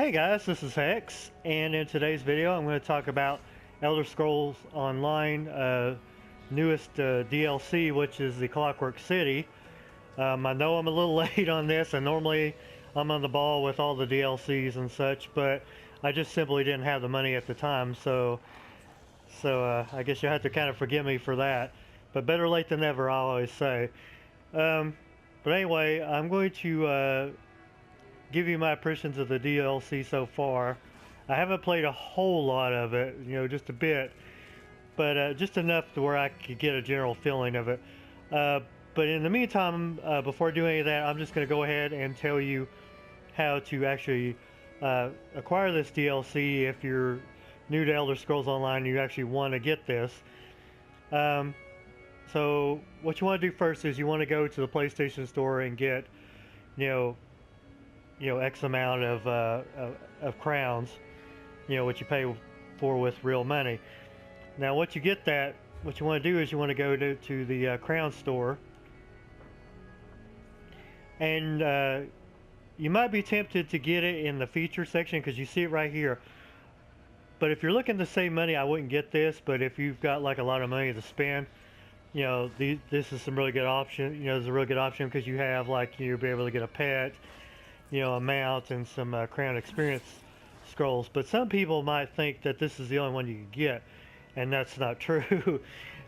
Hey guys, this is Hex, and in today's video I'm going to talk about Elder Scrolls Online newest DLC, which is the Clockwork City. I know I'm a little late on this, and normally I'm on the ball with all the DLCs and such, but I just simply didn't have the money at the time, so I guess you have to kind of forgive me for that. But better late than never, I always say. But anyway, I'm going to give you my impressions of the DLC so far. I haven't played a whole lot of it, just a bit, but just enough to where I could get a general feeling of it. But in the meantime, before I do any of that, I'm just going to go ahead and tell you how to actually acquire this DLC if you're new to Elder Scrolls Online and you actually want to get this. So what you want to do first is you want to go to the PlayStation Store and get, X amount of crowns, what you pay for with real money. Now, what you want to do is you want to go to the crown store, and you might be tempted to get it in the feature section because you see it right here. But if you're looking to save money, I wouldn't get this. But if you've got like a lot of money to spend, this is some really good option. It's a really good option because you have you'll be able to get a pet, a mount, and some crown experience scrolls. But some people might think that this is the only one you can get, and that's not true.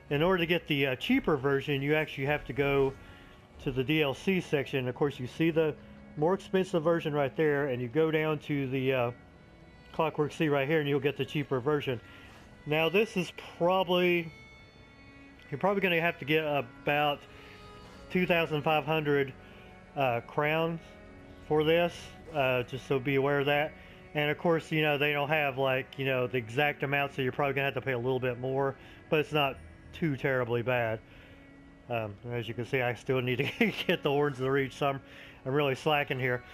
In order to get the cheaper version, you actually have to go to the DLC section. Of course, you see the more expensive version right there, and you go down to the Clockwork City right here, and you'll get the cheaper version. Now, this is you're probably going to have to get about 2,500 crowns for this, just so be aware of that. And of course, they don't have the exact amount, so you're probably gonna have to pay a little bit more, but it's not too terribly bad. As you can see, I still need to get the Horns of the Reach, so I'm really slacking here.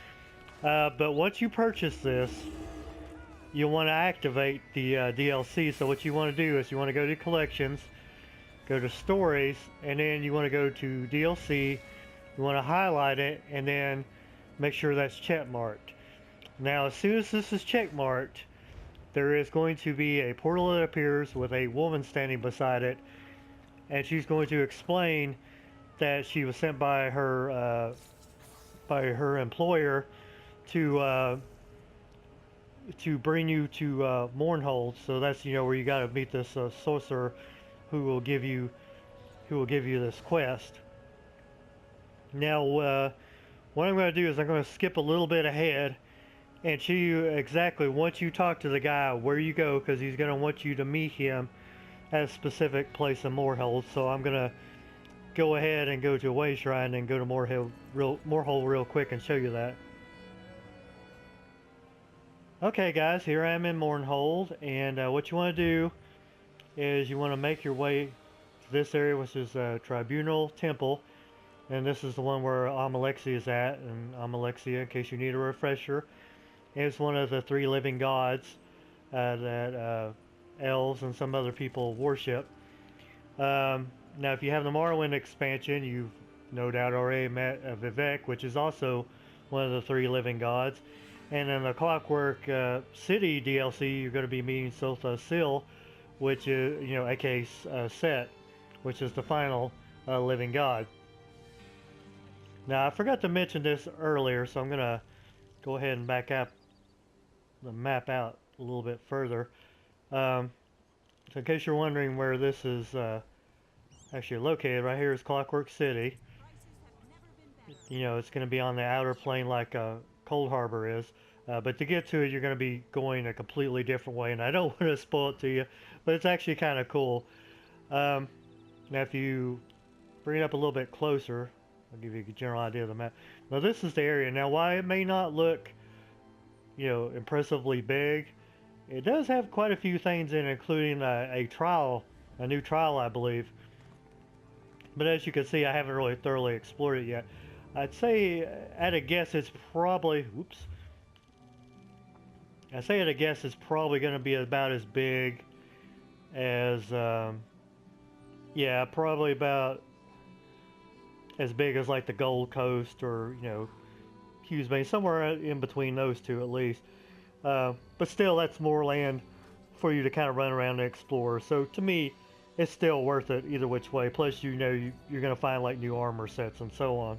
But once you purchase this, you'll want to activate the DLC. So what you want to do is you want to go to collections, go to stories, and then you want to go to DLC. You want to highlight it, and then make sure that's check marked. Now, as soon as this is check marked, there is going to be a portal that appears with a woman standing beside it, and she's going to explain that she was sent by her employer to bring you to Mournhold. So that's where you got to meet this sorcerer who will give you this quest. Now, what I'm going to do is I'm going to skip a little bit ahead and show you exactly once you talk to the guy where you go, because he's going to want you to meet him at a specific place in Mournhold. So I'm going to go ahead and go to a way shrine and go to Mournhold real quick and show you that. Okay guys, here I am in Mournhold, and what you want to do is you want to make your way to this area, which is Tribunal Temple. And this is the one where Amalexia is at, and Amalexia, in case you need a refresher, is one of the three living gods that elves and some other people worship. Now, if you have the Morrowind expansion, you've no doubt already met Vivek, which is also one of the three living gods. And in the Clockwork City DLC, you're going to be meeting Sotha Sil, which is, aka Set, which is the final living god. Now, I forgot to mention this earlier, so I'm going to go ahead and back up the map out a little bit further. So in case you're wondering where this is actually located, right here is Clockwork City. It's going to be on the outer plane like Cold Harbor is. But to get to it, you're going to be going a completely different way, and I don't want to spoil it to you, but it's actually kind of cool. Now, if you bring it up a little bit closer, I'll give you a general idea of the map. Now, this is the area. Now, while it may not look, impressively big, it does have quite a few things in it, including a new trial, I believe. But as you can see, I haven't really thoroughly explored it yet. I'd say, at a guess, it's probably, it's probably going to be about as big as, probably about as big as like the Gold Coast or, Hughes Bay, somewhere in between those two at least. But still, that's more land for you to kind of run around and explore. So to me, it's still worth it either which way. Plus, you know, you're going to find like new armor sets and so on.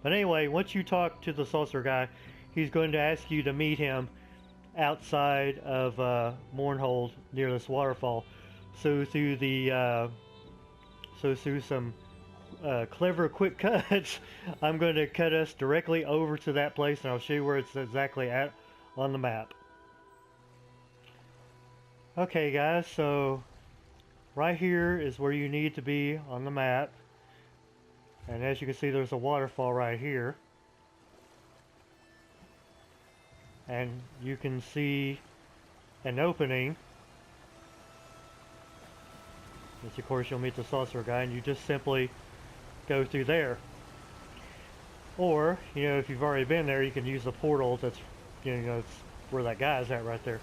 But anyway, once you talk to the saucer guy, he's going to ask you to meet him outside of Mournhold near this waterfall. So through some clever quick cuts, I'm going to cut us directly over to that place, and I'll show you where it's exactly at on the map. Okay guys, so right here is where you need to be on the map, and as you can see there's a waterfall right here, and you can see an opening, which of course you'll meet the saucer guy, and you just simply go through there. Or, you know, if you've already been there, you can use the portal that's, you know, it's where that guy is at right there.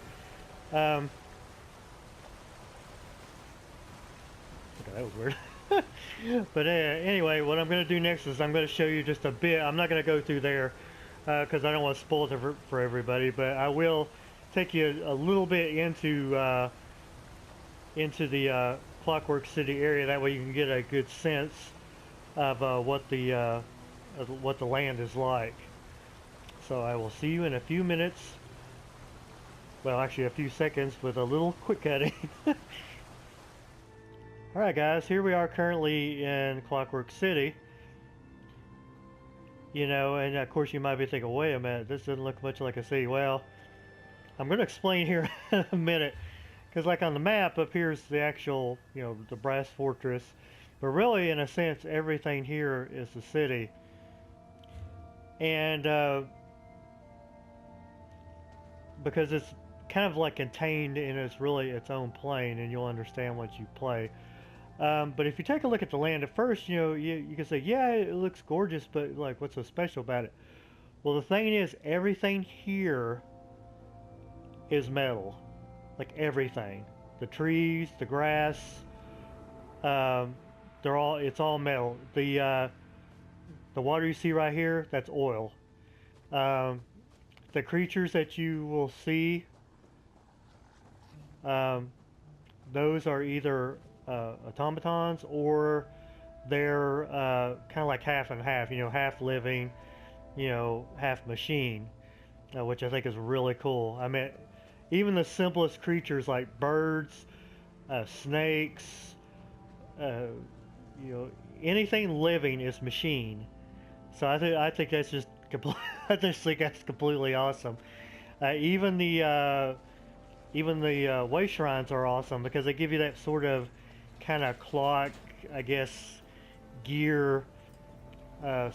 Okay, that was weird. But anyway, what I'm going to do next is I'm going to show you just a bit. I'm not going to go through there because I don't want to spoil it for everybody, but I will take you a little bit into the Clockwork City area. That way you can get a good sense of what the land is like. So I will see you in a few minutes. Well, actually a few seconds with a little quick cutting. Alright guys, here we are currently in Clockwork City. You know, and of course you might be thinking, wait a minute, this doesn't look much like a city. Well, I'm going to explain here in a minute. Because like on the map, up here is the actual, you know, the brass fortress. But really, in a sense, everything here is the city. And because it's kind of like contained in its own plane, and you'll understand once you play. But if you take a look at the land at first, you know, you can say, yeah, it looks gorgeous, but like, what's so special about it? Well, the thing is, everything here is metal. Like everything. The trees, the grass, it's all metal. The water you see right here, that's oil. The creatures that you will see, those are either automatons, or they're kind of like half and half, you know, half living, you know, half machine, which I think is really cool. I mean, even the simplest creatures like birds, snakes, you know, anything living is machine. So I think that's just I just think that's completely awesome. Even the way shrines are awesome because they give you that sort of kind of clock, I guess, gear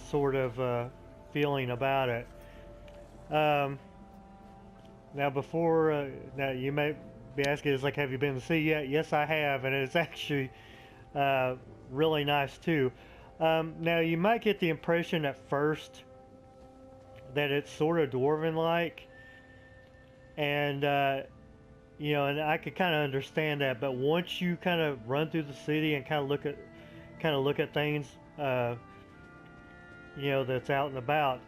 sort of feeling about it. Now now you may be asking, is like, have you been to the sea yet? Yes, I have, and it's actually really nice too. Now you might get the impression at first that it's sort of dwarven-like, and you know, and I could kind of understand that. But once you kind of run through the city and kind of look at things, you know, that's out and about,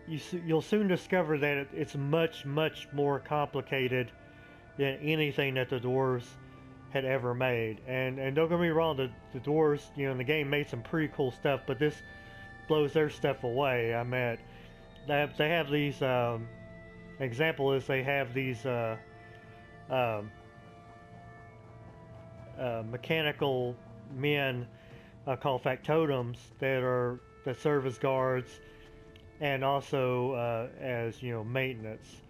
you'll soon discover that it's much more complicated than anything that the dwarves had ever made. And don't get me wrong, the dwarves, you know, in the game made some pretty cool stuff, but this blows their stuff away. I mean, they have these. Example is they have these mechanical men called factotums that serve as guards and also as, you know, maintenance,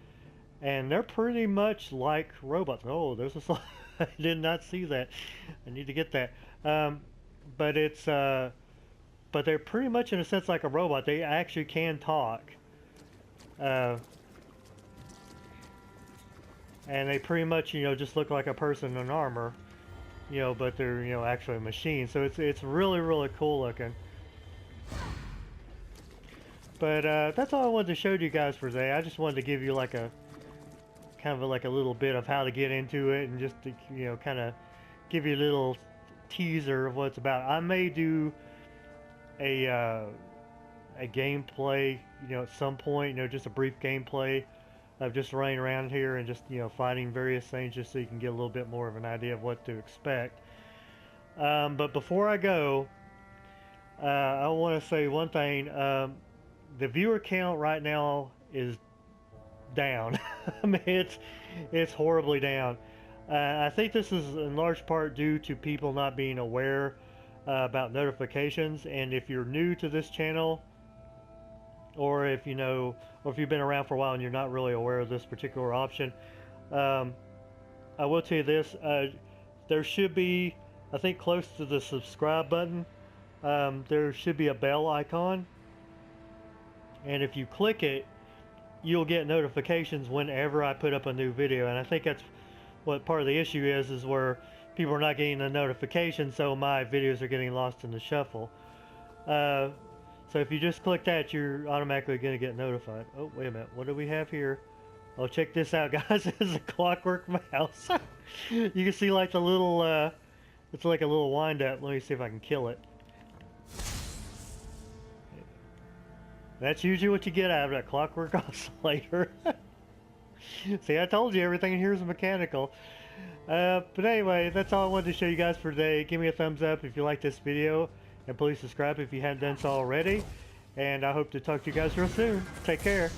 and they're pretty much like robots. Oh, there's a slide. I did not see that. I need to get that. But it's but they're pretty much in a sense like a robot. They actually can talk, and they pretty much, you know, just look like a person in armor, you know, but they're, you know, actually a machine. So it's really cool looking. But that's all I wanted to show you guys for today. I just wanted to give you like a kind of like a little bit of how to get into it, and just to, you know, kind of give you a little teaser of what it's about. I may do a gameplay at some point, just a brief gameplay of just running around here and just, fighting various things just so you can get a little bit more of an idea of what to expect. But before I go, I want to say one thing. The viewer count right now is down. I mean, it's horribly down. I think this is in large part due to people not being aware about notifications. And if you're new to this channel, or if or if you've been around for a while and you're not really aware of this particular option, I will tell you this: there should be, I think, close to the subscribe button, there should be a bell icon, and if you click it, you'll get notifications whenever I put up a new video. And I think that's what part of the issue is where people are not getting the notification, so my videos are getting lost in the shuffle. So if you just click that, you're automatically going to get notified. Oh, wait a minute. What do we have here? Oh, check this out, guys. It's a Clockwork mouse. You can see like the little, it's like a little wind-up. Let me see if I can kill it. That's usually what you get out of that Clockwork oscillator. See, I told you everything in here is mechanical. But anyway, that's all I wanted to show you guys for today. Give me a thumbs up if you like this video, and please subscribe if you haven't done so already. And I hope to talk to you guys real soon. Take care.